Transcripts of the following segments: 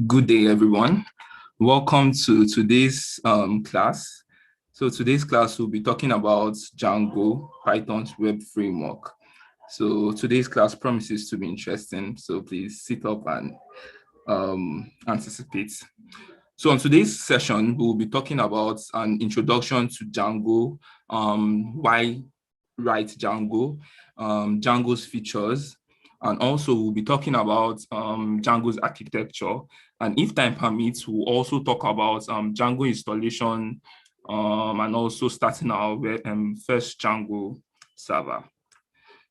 Good day, everyone. Welcome to today's class. So today's class will be talking about Django, Python's web framework. So today's class promises to be interesting. So please sit up and anticipate. So on today's session, we'll be talking about an introduction to Django, why write Django, Django's features, and also we'll be talking about Django's architecture. And if time permits, we'll also talk about Django installation and also starting our first Django server.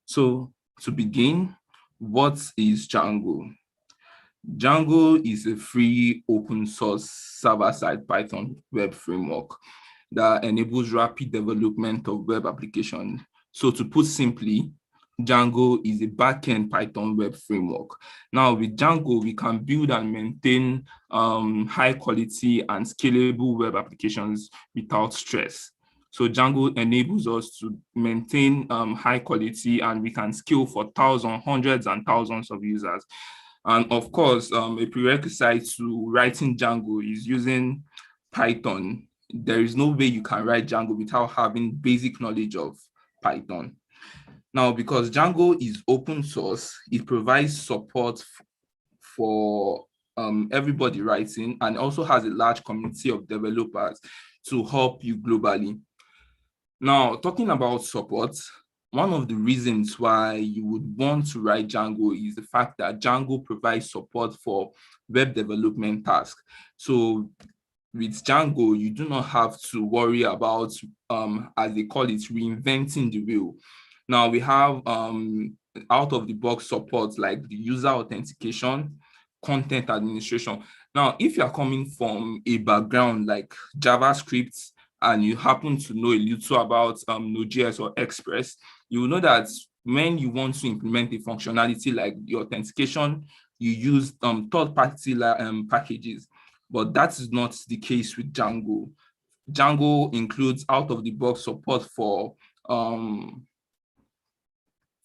So to begin, what is Django? Django is a free open source server-side Python web framework that enables rapid development of web applications. So to put simply, Django is a backend Python web framework. Now with Django, we can build and maintain high quality and scalable web applications without stress. So Django enables us to maintain high quality, and we can scale for thousands, hundreds and thousands of users. And of course, a prerequisite to writing Django is using Python. There is no way you can write Django without having basic knowledge of Python. Now, because Django is open source, it provides support for everybody writing, and also has a large community of developers to help you globally. Now, talking about support, one of the reasons why you would want to write Django is the fact that Django provides support for web development tasks. So with Django, you do not have to worry about, as they call it, reinventing the wheel. Now we have out-of-the-box support like the user authentication, content administration. Now, if you're coming from a background like JavaScript and you happen to know a little about Node.js or Express, you will know that when you want to implement a functionality like the authentication, you use third-party packages, but that is not the case with Django. Django includes out-of-the-box support for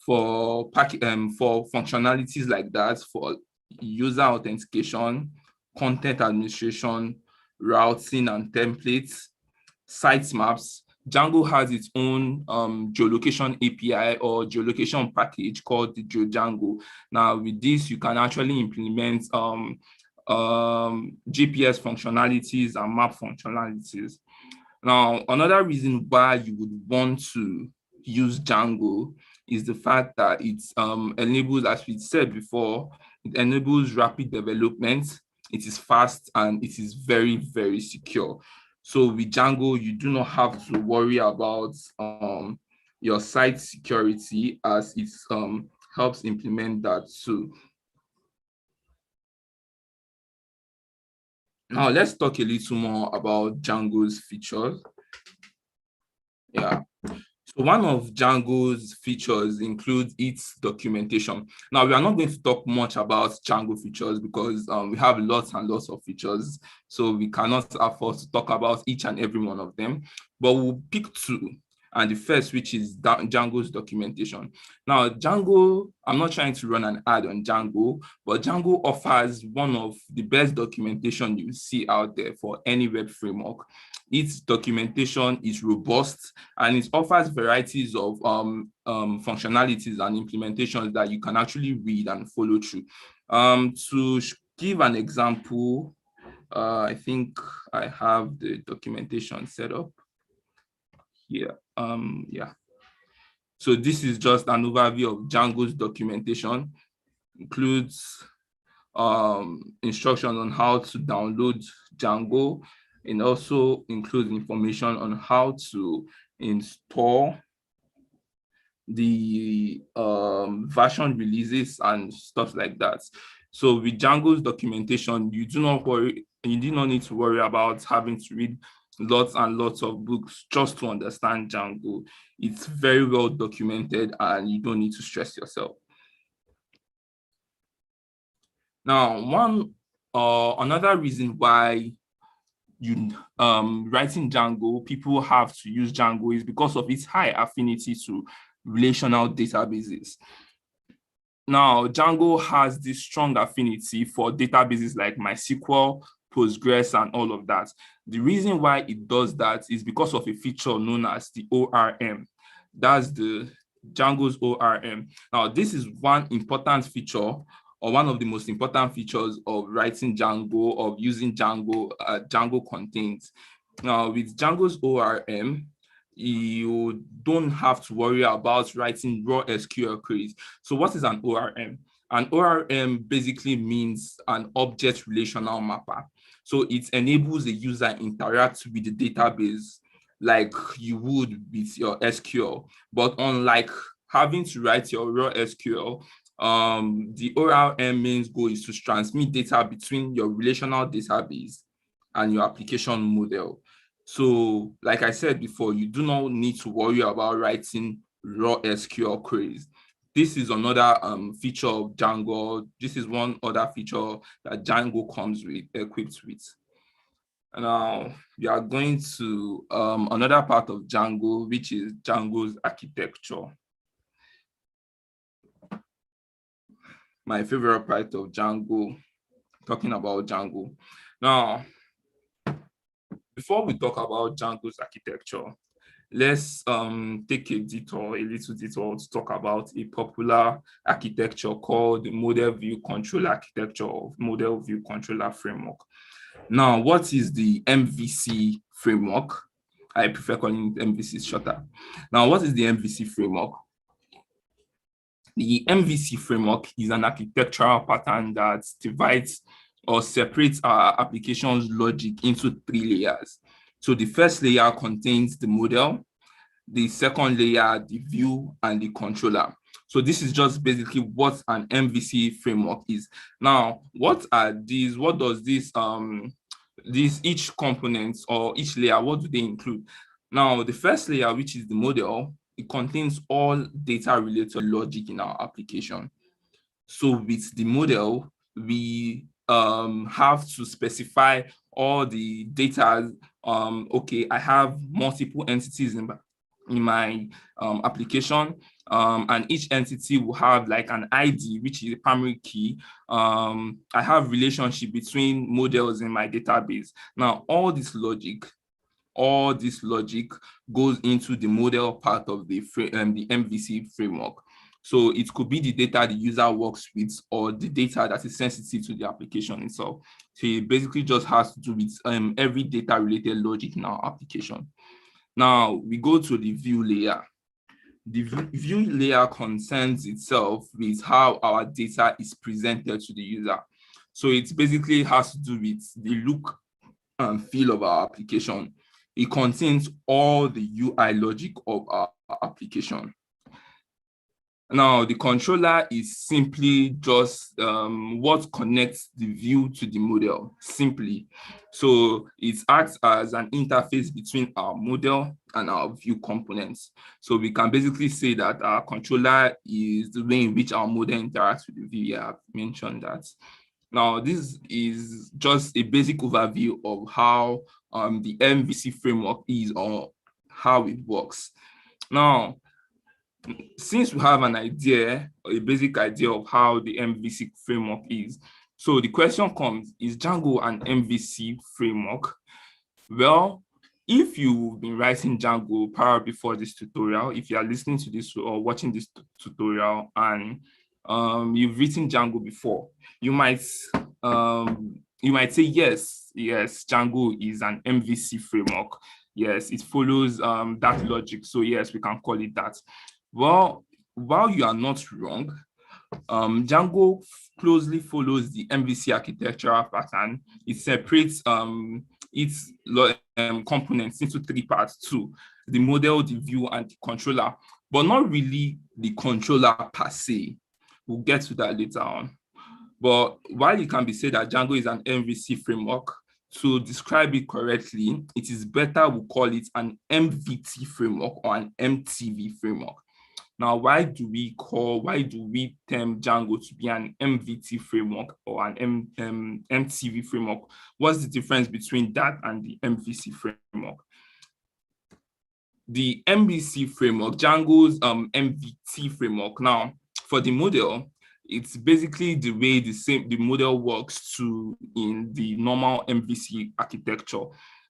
functionalities like that, for user authentication, content administration, routing and templates, sitemaps. Django has its own geolocation API or geolocation package called the Django. Now, with this, you can actually implement GPS functionalities and map functionalities. Now, another reason why you would want to use Django is the fact that it enables, as we said before, it enables rapid development. It is fast and it is very, very secure. So with Django, you do not have to worry about your site security, as it helps implement that too. Now let's talk a little more about Django's features. Yeah. So one of Django's features includes its documentation. Now, we are not going to talk much about Django features because we have lots and lots of features, so we cannot afford to talk about each and every one of them, but we'll pick two. And the first, which is Django's documentation. Now, Django, I'm not trying to run an ad on Django, but Django offers one of the best documentation you see out there for any web framework. Its documentation is robust and it offers varieties of functionalities and implementations that you can actually read and follow through. To give an example, I think I have the documentation set up here. Yeah. So this is just an overview of Django's documentation. Includes instructions on how to download Django, and also includes information on how to install the version releases and stuff like that. So with Django's documentation, you do not need to worry about having to read lots and lots of books just to understand Django. It's very well documented and you don't need to stress yourself. Now, another reason why writing Django, people have to use Django is because of its high affinity to relational databases. Now, Django has this strong affinity for databases like MySQL, Postgres, and all of that. The reason why it does that is because of a feature known as the ORM. That's the Django's ORM. Now, this is one important feature, or one of the most important features of writing Django, of using Django. Django contains. Now, with Django's ORM, you don't have to worry about writing raw SQL queries. So what is an ORM? An ORM basically means an object relational mapper. So it enables the user to interact with the database like you would with your SQL. But unlike having to write your raw SQL, the ORM main goal is to transmit data between your relational database and your application model. So, like I said before, you do not need to worry about writing raw SQL queries. This is another feature of Django. This is one other feature that Django comes with, equipped with. Now, we are going to another part of Django, which is Django's architecture. My favorite part of Django, talking about Django. Now, before we talk about Django's architecture, let's take a little detour to talk about a popular architecture called the Model View Controller architecture of Model View Controller framework. Now, what is the MVC framework? I prefer calling it MVC shorter. Now, what is the MVC framework? The MVC framework is an architectural pattern that divides or separates our application's logic into 3 layers. So the first layer contains the model, the second layer, the view, and the controller. So this is just basically what an MVC framework is. Now, what are these? What does this each component or each layer, what do they include? Now, the first layer, which is the model, it contains all data related logic in our application. So with the model, we have to specify all the data. Okay, I have multiple entities in my application, and each entity will have like an ID, which is a primary key. I have relationship between models in my database. Now, all this logic goes into the model part of the MVC framework. So it could be the data the user works with or the data that is sensitive to the application itself. So it basically just has to do with every data related logic in our application. Now we go to the view layer. The view layer concerns itself with how our data is presented to the user. So it basically has to do with the look and feel of our application. It contains all the UI logic of our application. Now, the controller is simply just what connects the view to the model, simply. So it acts as an interface between our model and our view components. So we can basically say that our controller is the way in which our model interacts with the view. Yeah, I've mentioned that. Now, this is just a basic overview of how the MVC framework is or how it works. Now, since we have an idea, a basic idea of how the MVC framework is, so the question comes, is Django an MVC framework? Well, if you've been writing Django prior before this tutorial, if you are listening to this or watching this tutorial and you've written Django before, you might say yes, Django is an MVC framework. Yes, it follows that logic. So yes, we can call it that. Well, while you are not wrong, Django closely follows the MVC architectural pattern. It separates its components into 3 parts too: the model, the view, and the controller, but not really the controller per se. We'll get to that later on. But while it can be said that Django is an MVC framework, to describe it correctly, it is better we call it an MVT framework or an MTV framework. Now, why do we term Django to be an MVT framework or an MTV framework? What's the difference between that and the MVC framework? The MVC framework, Django's MVT framework. Now, for the model, It's basically the way the model works to in the normal MVC architecture.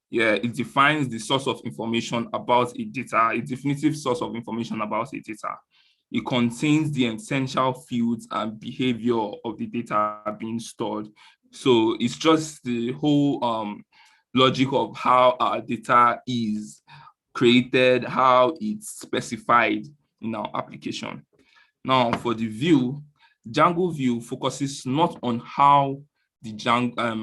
Yeah, it defines the source of information about a data, a definitive source of information about a data. It contains the essential fields and behavior of the data being stored. So it's just the whole logic of how our data is created, how it's specified in our application. Now, for the view, Django view focuses not on how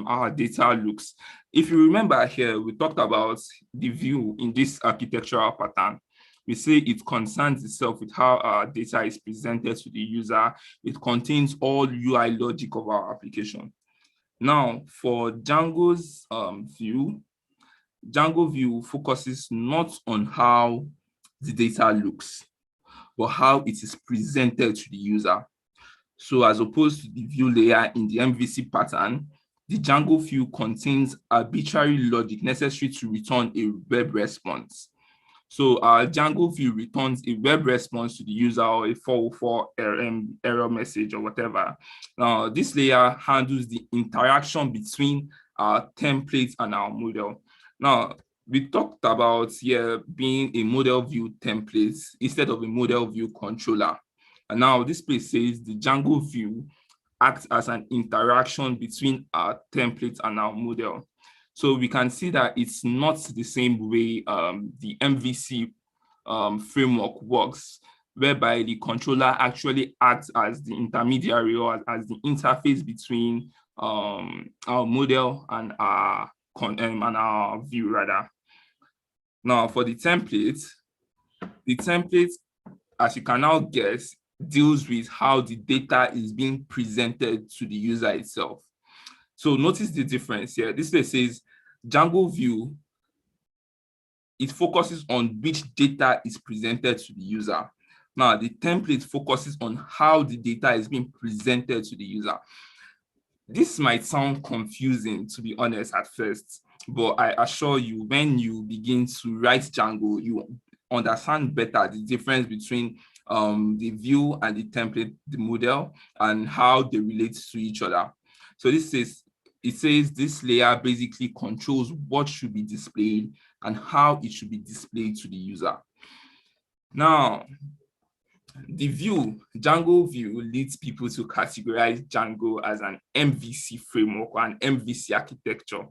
our data looks. If you remember here, we talked about the view in this architectural pattern. We say it concerns itself with how our data is presented to the user. It contains all UI logic of our application. Now, for Django's view, Django view focuses not on how the data looks, but how it is presented to the user. So as opposed to the view layer in the MVC pattern, the Django view contains arbitrary logic necessary to return a web response. So our Django view returns a web response to the user or a 404 error message or whatever. Now, this layer handles the interaction between our template and our model. Now, we talked about here being a model view template instead of a model view controller. And now this place says the Django view acts as an interaction between our template and our model. So we can see that it's not the same way the MVC framework works, whereby the controller actually acts as the intermediary or as the interface between our model and our view rather. Now for the template, as you can now guess, deals with how the data is being presented to the user itself. So notice the difference here. This says Django view, it focuses on which data is presented to the user. Now, the template focuses on how the data is being presented to the user. This might sound confusing, to be honest, at first, but I assure you, when you begin to write Django, you understand better the difference between the view and the template, the model, and how they relate to each other. So it says this layer basically controls what should be displayed and how it should be displayed to the user. Now, the Django view leads people to categorize Django as an MVC framework or an MVC architecture.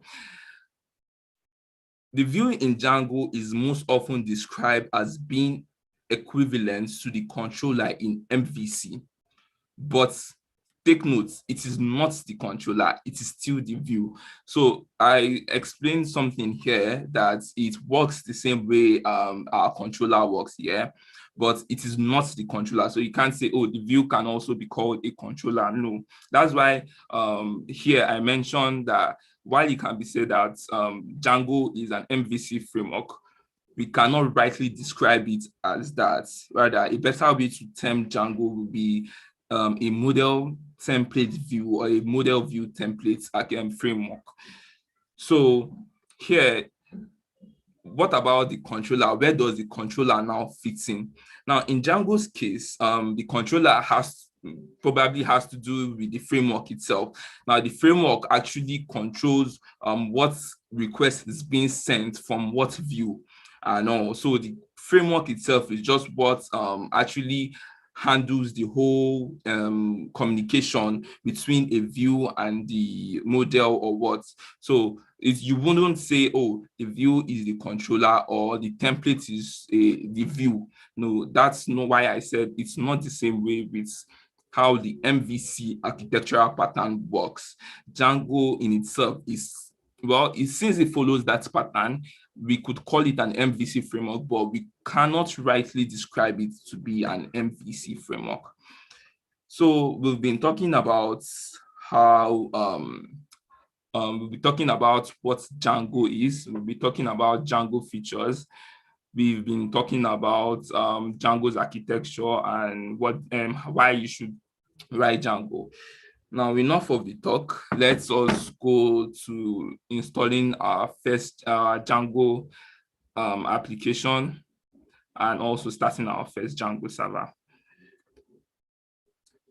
The view in Django is most often described as being equivalent to the controller in MVC, but take note, it is not the controller, it is still the view. So I explained something here that it works the same way our controller works here, but it is not the controller. So you can't say, oh, the view can also be called a controller. No, that's why here I mentioned that while it can be said that Django is an MVC framework, we cannot rightly describe it as that. Rather, a better way to term Django would be a model template view or a model view template framework. So here, what about the controller? Where does the controller now fit in? Now, in Django's case, the controller probably has to do with the framework itself. Now, the framework actually controls what request is being sent from what view. So the framework itself is just what actually handles the whole communication between a view and the model or what. So you wouldn't say, oh, the view is the controller or the template is the view. No, that's not why I said it's not the same way with how the MVC architectural pattern works. Django in itself is, well, since it follows that pattern, we could call it an MVC framework, but we cannot rightly describe it to be an MVC framework. So we've been talking about how we'll be talking about what Django is. We'll be talking about Django features. We've been talking about Django's architecture and why you should write Django. Now, enough of the talk. Let's us go to installing our first Django application and also starting our first Django server.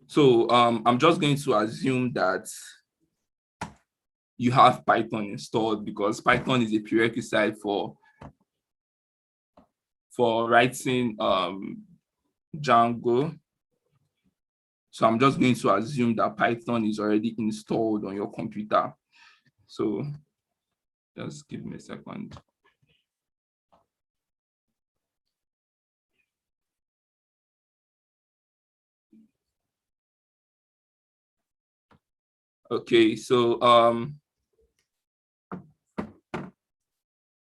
So I'm just going to assume that you have Python installed, because Python is a prerequisite for writing Django. So I'm just going to assume that Python is already installed on your computer. So just give me a second. Okay, so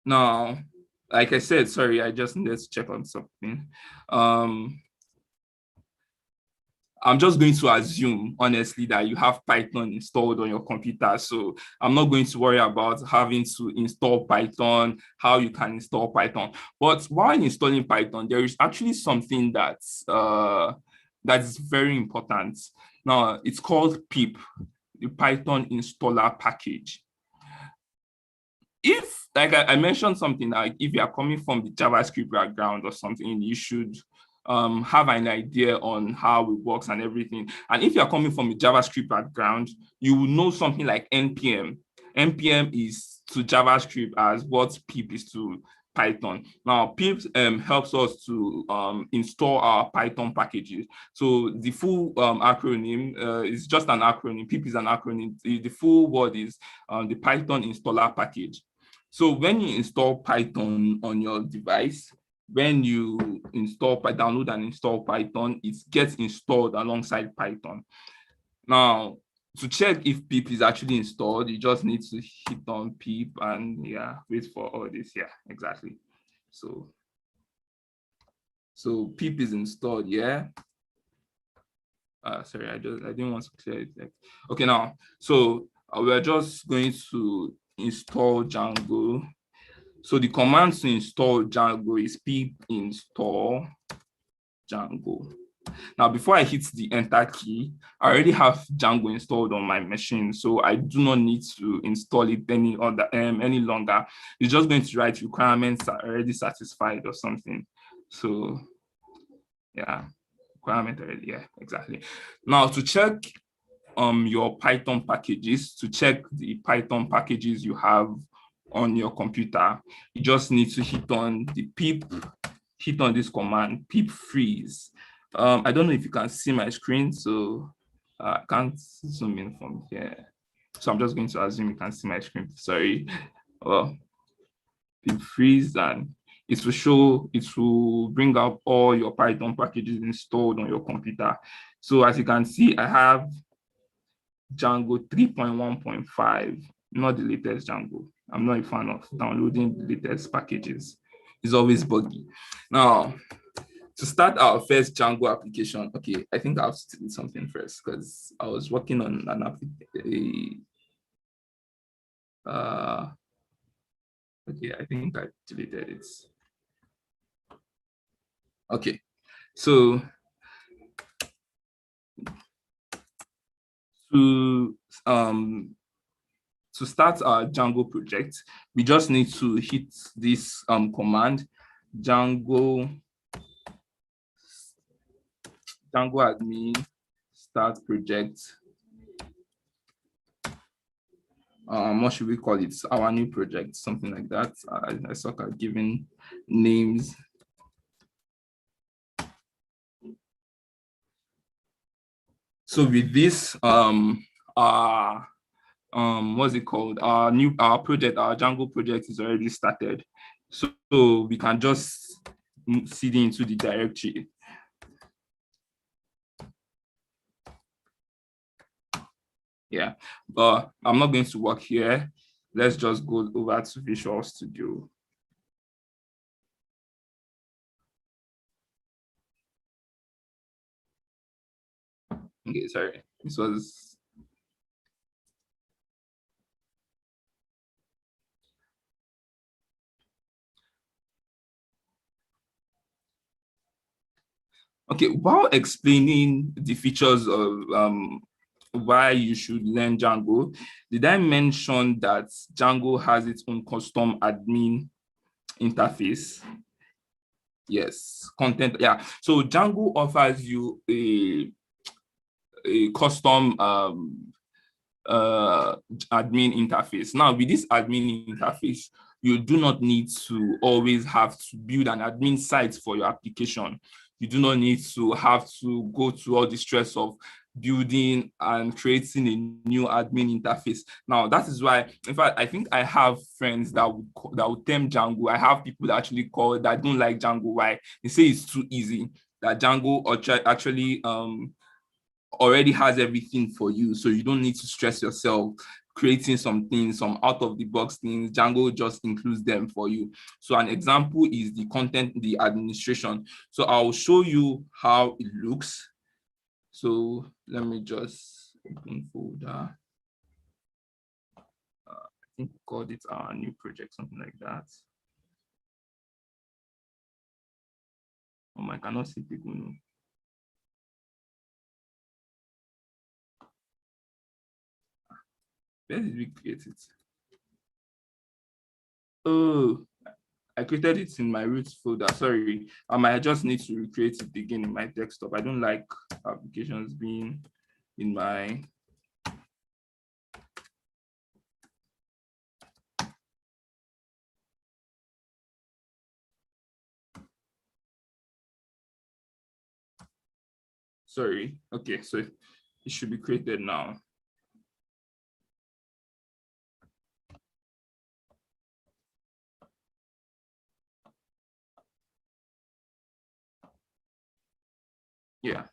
now, like I said, sorry, I just needed to check on something. I'm just going to assume, honestly, that you have Python installed on your computer. So I'm not going to worry about having to install Python, how you can install Python. But while installing Python, there is actually something that is very important. Now, it's called pip, the Python installer package. If, like I mentioned something, like if you are coming from the JavaScript background or something, you should have an idea on how it works and everything. And if you're coming from a JavaScript background, you will know something like npm. npm is to JavaScript as what pip is to Python. Now, pip helps us to install our Python packages. So the full acronym is just an acronym. Pip is an acronym. The full word is the Python installer package. So when you install Python on your device, when you download and install Python, it gets installed alongside Python. Now, to check if pip is actually installed, you just need to hit on pip and wait for all this. Yeah, exactly. So pip is installed. Yeah. Sorry, I didn't want to clear it. Okay, now, so we're just going to install Django. So the command to install Django is pip install Django. Now, before I hit the enter key, I already have Django installed on my machine, so I do not need to install it any longer. It's just going to write requirements are already satisfied or something. So yeah, requirement already, yeah, exactly. Now, to check your Python packages, to check the Python packages you have on your computer, you just need to hit on the pip, hit on this command, pip freeze. I don't know if you can see my screen, so I can't zoom in from here. So I'm just going to assume you can see my screen. Sorry. Pip freeze, and it will bring up all your Python packages installed on your computer. So as you can see, I have Django 3.1.5, not the latest Django. I'm not a fan of downloading the latest packages. It's always buggy. Now, to start our first Django application, okay, I think I have to do something first because I was working on an application. Okay, I think I deleted it. Okay, so to start our Django project, we just need to hit this command, Django admin start project. What should we call it? Our new project, something like that. I suck at giving names. So with this, what's it called? Our project, our Django project is already started. So we can just cd into the directory. Yeah, but I'm not going to work here. Let's just go over to Visual Studio. Okay, sorry. This was okay. While explaining the features of why you should learn Django, did I mention that Django has its own custom admin interface? Yes, content. Yeah. So Django offers you a custom admin interface. Now, with this admin interface, you do not need to always have to build an admin site for your application. You do not need to have to go to all the stress of building and creating a new admin interface. Now, that is why, in fact, I think I have friends that would term Django. I have people that actually call that don't like Django. Why? They say it's too easy. That Django actually already has everything for you, so you don't need to stress yourself creating some things, some out of the box things. Django just includes them for you. So an example is the content, the administration. So I'll show you how it looks. So let me just open folder. I think we called it our new project, something like that. I cannot see people now. Where did we create it? Oh, I created it in my root folder. Sorry, I might just need to recreate it again in my desktop. I don't like applications being in my. Sorry. Okay, so it should be created now. Yeah.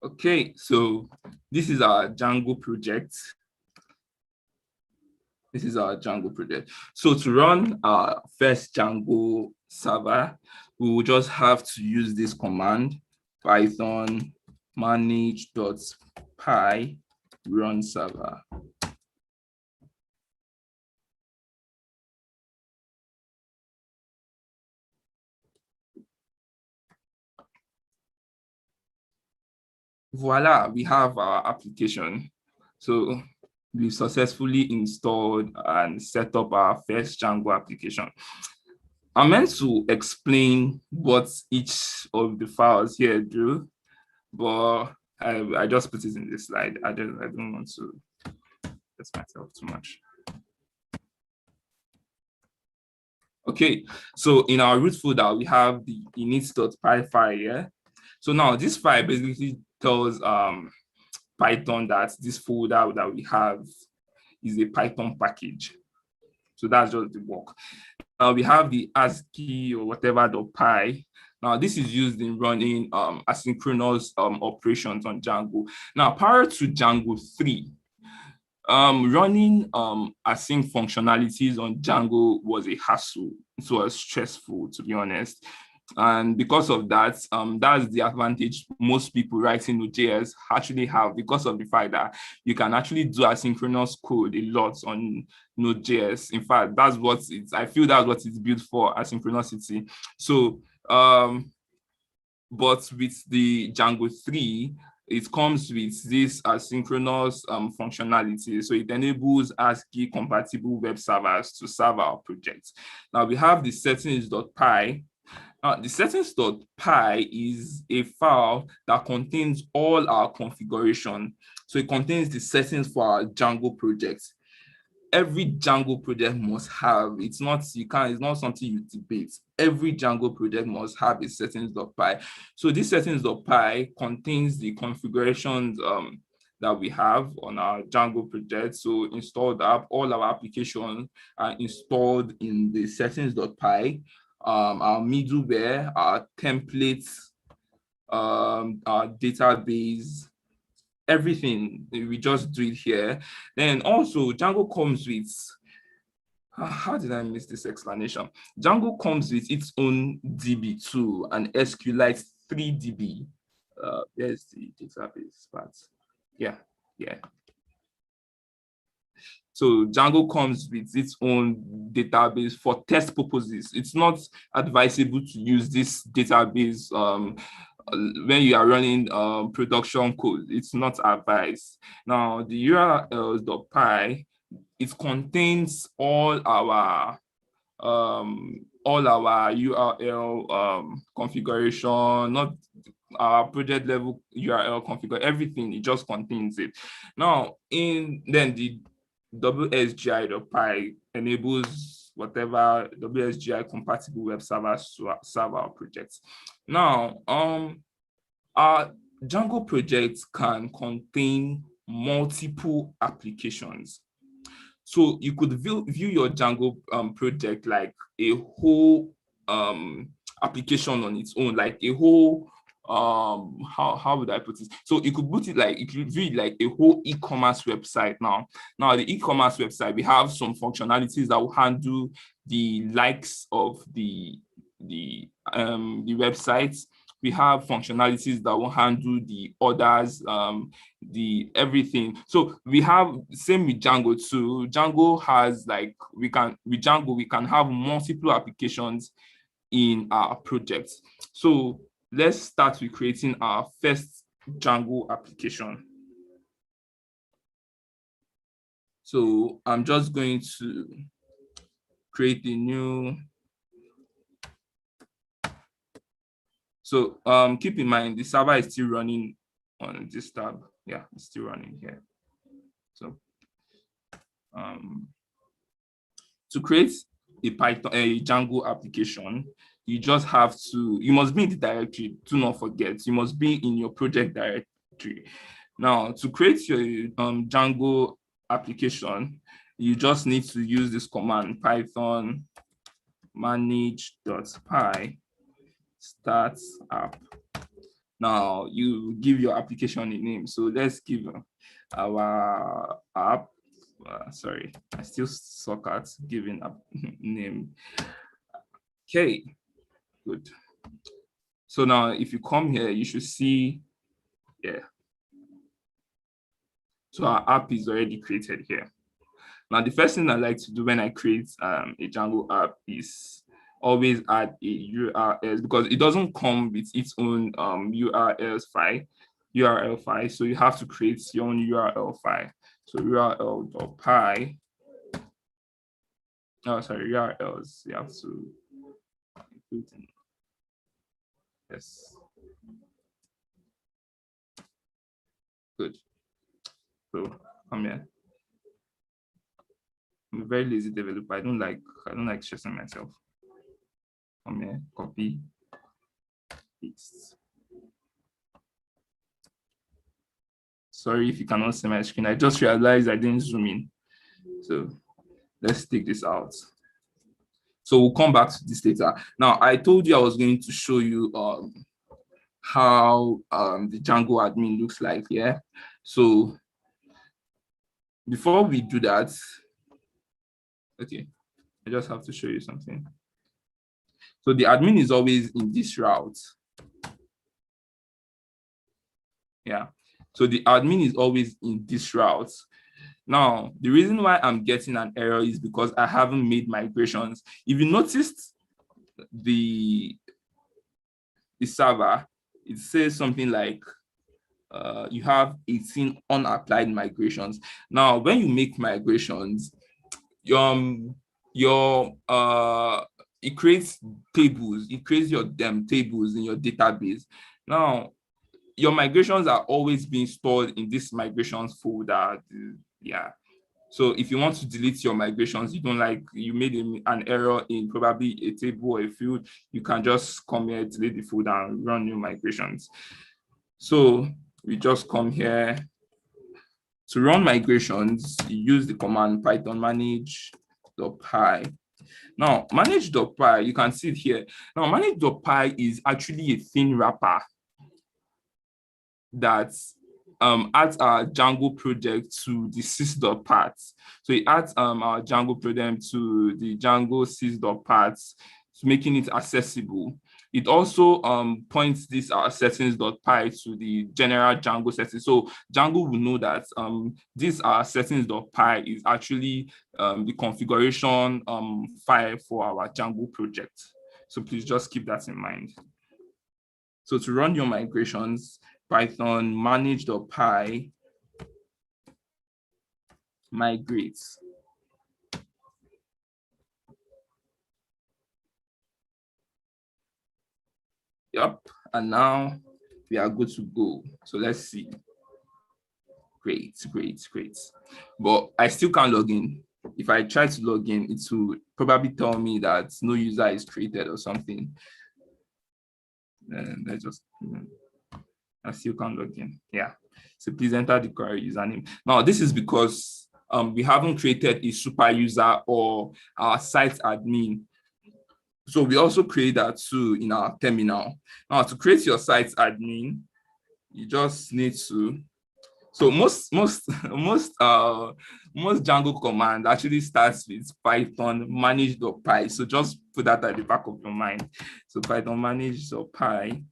Okay, so this is our Django project. This is our Django project. So to run our first Django server, we will just have to use this command, Python manage.py run server. Voila, we have our application. So we successfully installed and set up our first Django application. I'm meant to explain what each of the files here do, but I just put it in this slide. I don't want to test myself too much. Okay, so in our root folder, we have the init.py file here. So now this file basically tells Python that this folder that we have is a Python package. So that's just the work. Now we have the ASCII or whatever .py. Now this is used in running asynchronous operations on Django. Now prior to Django 3, running async functionalities on Django was a hassle. It was stressful, to be honest. And because of that, that's the advantage most people writing Node.js actually have, because of the fact that you can actually do asynchronous code a lot on Node.js. In fact, I feel that's what it's built for, asynchronicity. So, but with the Django 3, it comes with this asynchronous functionality. So it enables ASCII compatible web servers to serve our project. Now we have the settings.py. The settings.py is a file that contains all our configuration. So it contains the settings for our Django project. Every Django project must have, it's not something you debate. Every Django project must have a settings.py. So this settings.py contains the configurations that we have on our Django project. So installed app, all our applications are installed in the settings.py. Our middleware, our templates, our database, everything, we just do it here. Then also Django comes with, how did I miss this explanation? Django comes with its own DB2 and SQLite 3DB. There's the database part. Yeah. So Django comes with its own database for test purposes. It's not advisable to use this database when you are running production code. It's not advised. Now, the URL.py, it contains all all our URL configuration, not our project level URL configure, everything, it just contains it. Now, then the WSGI.py enables whatever WSGI compatible web servers to serve our projects. Now, our Django project can contain multiple applications. So you could view your Django project like a whole application on its own, like a whole how would I put it? So you could put it like, you could view it like a whole e-commerce website. Now the e-commerce website, we have some functionalities that will handle the likes of the websites. We have functionalities that will handle the orders, the everything. So we have same with Django too. Django has like, with Django we can have multiple applications in our project. So let's start with creating our first Django application. So I'm just going to create a new. So keep in mind the server is still running on this tab. Yeah, it's still running here. So to create a Django application, you just have to, you must be in the directory. Do not forget, you must be in your project directory. Now, to create your Django application, you just need to use this command, Python manage.py start app. Now you give your application a name. So let's give our app, sorry, I still suck at giving a name. Okay, good. So now if you come here, you should see, yeah. So our app is already created here. Now the first thing I like to do when I create a Django app is always add a URL, because it doesn't come with its own URL file. So you have to create your own URL file. So URL.py. Oh, sorry, URLs. You have to include in. Yes. Good. So come here. I'm a very lazy developer. I don't like stressing myself. Come here, copy, paste. Sorry if you cannot see my screen. I just realized I didn't zoom in. So let's take this out. So we'll come back to this later. Now, I told you I was going to show you how the Django admin looks like. Yeah. So before we do that, okay, I just have to show you something. So the admin is always in this route. Yeah. So the admin is always in this route. Now, the reason why I'm getting an error is because I haven't made migrations. If you noticed the server, it says something like you have 18 unapplied migrations. Now, when you make migrations, it creates tables. It creates your tables in your database. Now, your migrations are always being stored in this migrations folder. Yeah. So if you want to delete your migrations, you don't like, you made an error in probably a table or a field, you can just come here, delete the folder and run new migrations. So we just come here. To run migrations, you use the command Python manage.py. Now, manage.py, you can see it here. Now, manage.py is actually a thin wrapper that adds our Django project to the sys.parts. So it adds our Django project to the Django sys.parts, making it accessible. It also points this settings.py to the general Django settings. So Django will know that this settings.py is actually the configuration file for our Django project. So please just keep that in mind. So to run your migrations, Python manage.py migrates. Yep. And now we are good to go. So let's see. Great, great, great. But I still can't log in. If I try to log in, it will probably tell me that no user is created or something. And I still can't log in. Yeah. So please enter the correct username. Now, this is because we haven't created a super user or our site admin. So we also create that too in our terminal. Now, to create your site admin, you just need to. So most Django command actually starts with Python manage.py. So just put that at the back of your mind. So Python manage.py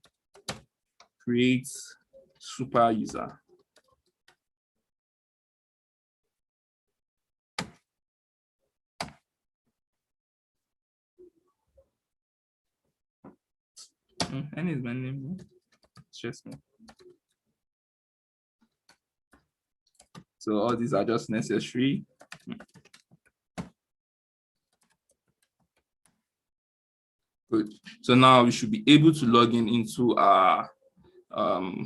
creates super user. Any is my name. Stress me. So all these are just necessary. Good. So now we should be able to log in into our oh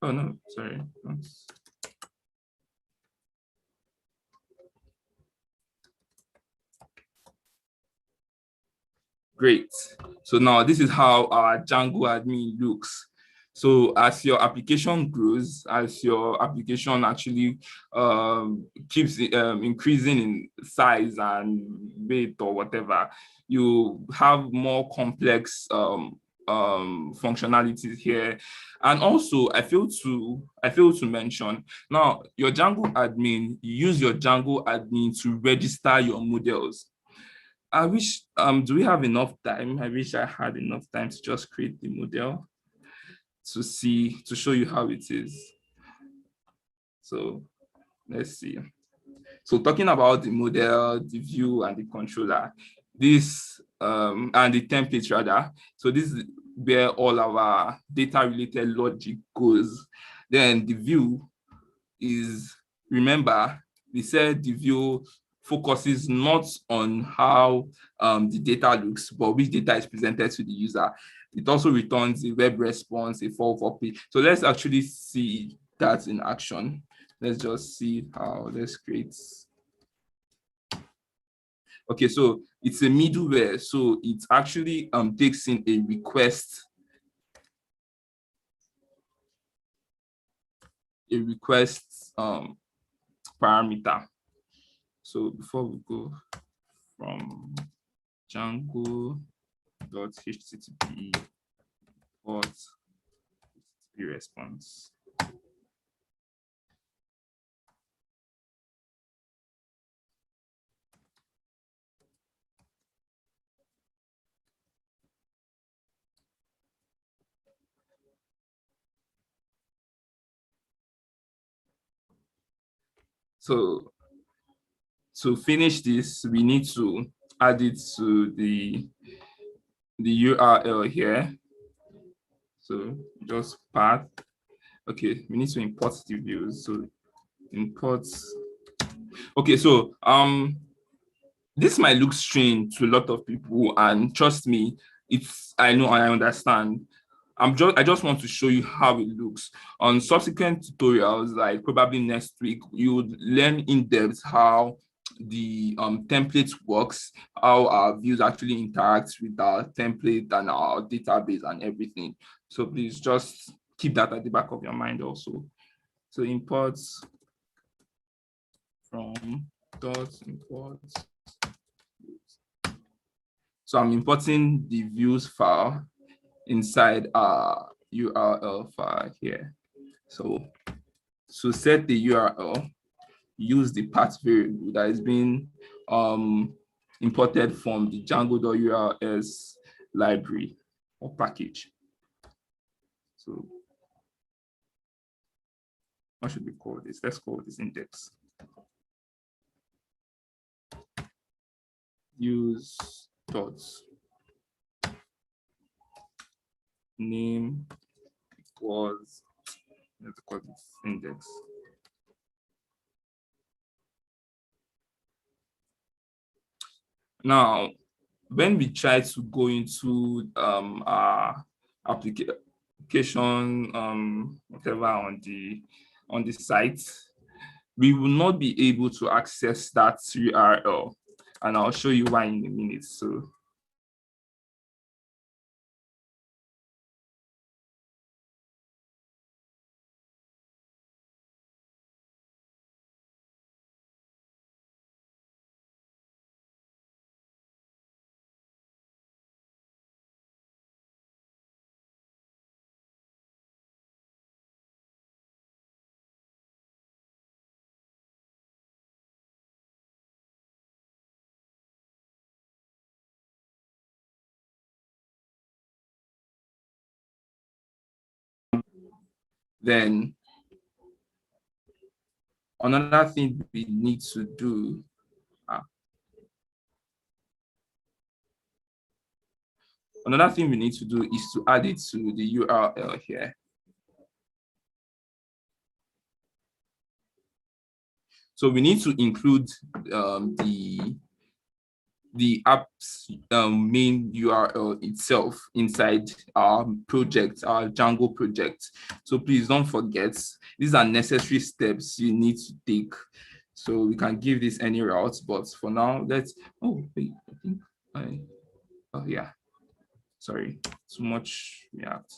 no, sorry. Great. So now this is how our Django admin looks. So as your application grows, as your application actually keeps increasing in size and weight or whatever, you have more complex functionalities here. And also, I failed to mention, now your Django admin, you use your Django admin to register your models. I wish, do we have enough time? I wish I had enough time to just create the model to show you how it is. So let's see. So talking about the model, the view, and the controller, this, and the template rather. So this is where all our data related logic goes. Then the view is, remember, we said the view focuses not on how the data looks, but which data is presented to the user. It also returns a web response, a follow-up page. So let's actually see that in action. Let's just see how. Let's create. Okay, so it's a middleware. So it actually takes in a request parameter. So before we go from Django.http port HTTP response. So to finish this, we need to add it to the URL here. So just path. Okay, we need to import the views. So import. Okay, so this might look strange to a lot of people, and trust me, I know, I understand. I just want to show you how it looks. On subsequent tutorials, like probably next week, you would learn in depth how the template works, how our views actually interact with our template and our database and everything. So please just keep that at the back of your mind also. So import from dot import. So I'm importing the views file inside our URL file here. So to set the URL, use the path variable that is being imported from the Django.urls library or package. So what should we call this? Let's call this index. Use dots name equals, let's call this index. Now, when we try to go into our application, whatever on the site, we will not be able to access that URL, and I'll show you why in a minute. So then another thing we need to do, is to add it to the URL here. So we need to include the app's main URL itself inside our project, our Django project. So please don't forget, these are necessary steps you need to take. So we can give this any route, but for now, oh, wait, I think oh yeah, sorry, too much React.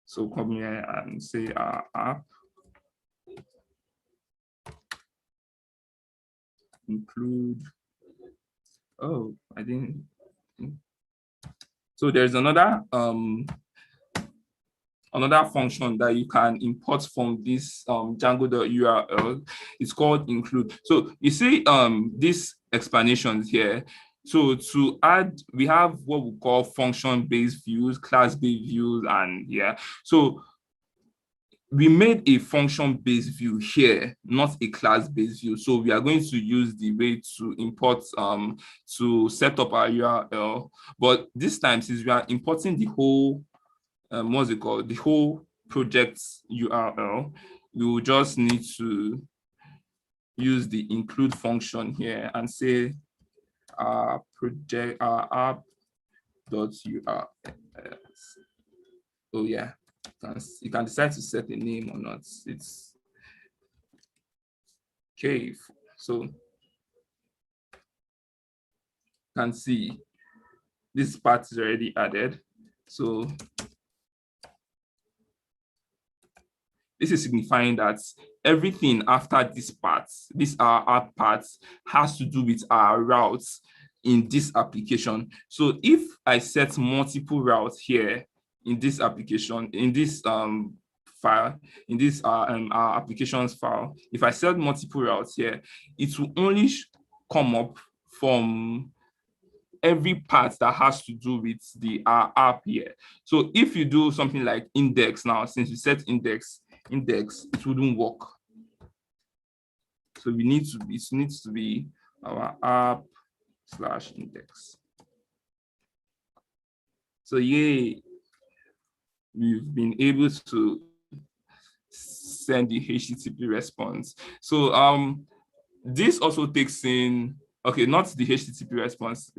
So come here and say our app include, oh, I didn't. So there's another function that you can import from this Django.url. It's called include. So you see these explanations here. So to add, we have what we call function-based views, class-based views, and yeah. So we made a function-based view here, not a class-based view. So we are going to use the way to import to set up our URL. But this time, since we are importing the whole what's it called, the whole project's URL, we will just need to use the include function here and say our project, our app.url. Oh yeah, you can decide to set a name or not. It's okay. So you can see this part is already added. So this is signifying that everything after this part, this our part, has to do with our routes in this application. So if I set multiple routes here in this application, in this file, in this our applications file, if I set multiple routes here, it will only come up from every part that has to do with the app here. So if you do something like index now, since you set index, it wouldn't work. So it needs to be our app/index. So yay, we've been able to send the HTTP response. So this also takes in, okay, not the HTTP response,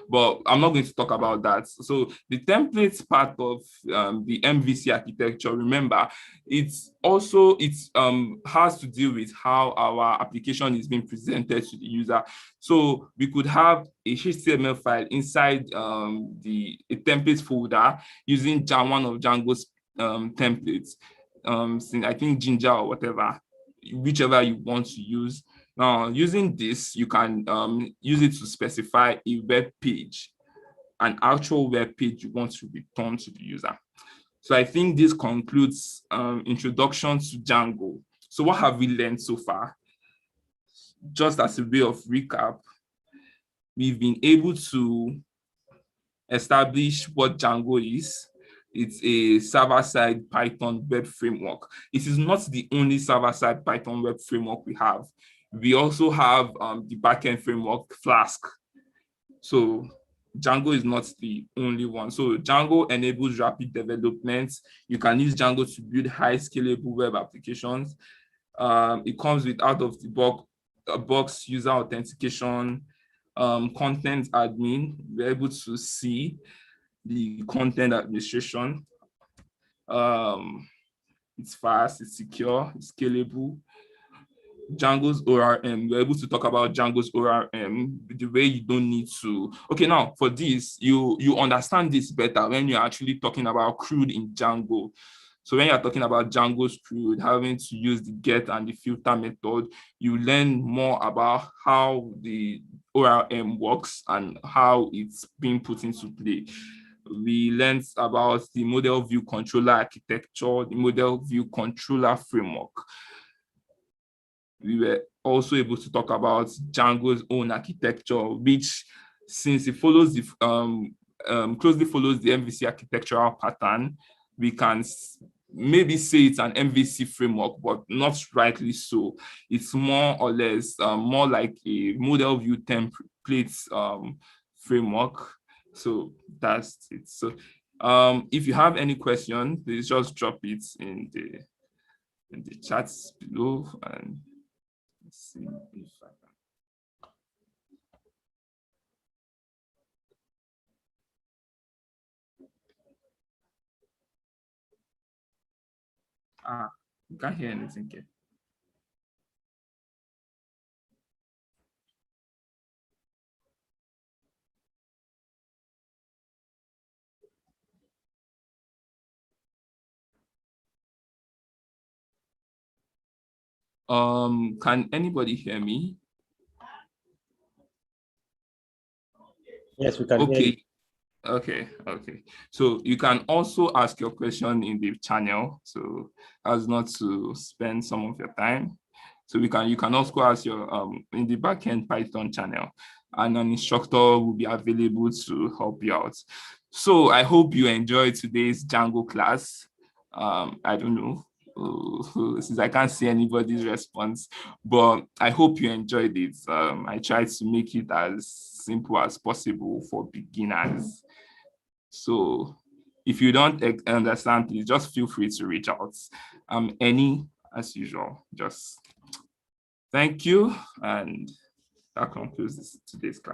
but I'm not going to talk about that. So the templates part of the MVC architecture, remember, it has to deal with how our application is being presented to the user. So we could have a HTML file inside a template folder using one of Django's templates, I think Ginger or whatever, whichever you want to use. Now, using this, you can use it to specify a web page, an actual web page you want to return to the user. So I think this concludes introduction to Django. So what have we learned so far? Just as a way of recap, we've been able to establish what Django is. It's a server-side Python web framework. It is not the only server-side Python web framework we have. We also have the backend framework Flask. So Django is not the only one. So Django enables rapid development. You can use Django to build high scalable web applications. It comes with out of the box user authentication, content admin. We're able to see the content administration. It's fast, it's secure, it's scalable. Django's ORM, we're able to talk about Django's ORM the way you don't need to. Okay, now for this, you understand this better when you're actually talking about CRUD in Django. So when you're talking about Django's CRUD, having to use the get and the filter method, you learn more about how the ORM works and how it's being put into play. We learned about the model view controller architecture, the model view controller framework. We were also able to talk about Django's own architecture, which, since it follows the closely follows the MVC architectural pattern, we can maybe say it's an MVC framework, but not rightly so. It's more or less more like a model view template framework. So that's it. So if you have any questions, please just drop it in the chats below, and let's see if I can. You can't hear anything here. Can anybody hear me? Yes, we can hear you. Okay. So you can also ask your question in the channel, so as not to spend some of your time. So you can also ask your in the backend Python channel, and an instructor will be available to help you out. So I hope you enjoyed today's Django class. I don't know, since I can't see anybody's response, but I hope you enjoyed it. I tried to make it as simple as possible for beginners. So if you don't understand, please just feel free to reach out. Any, as usual, just thank you. And that concludes today's class.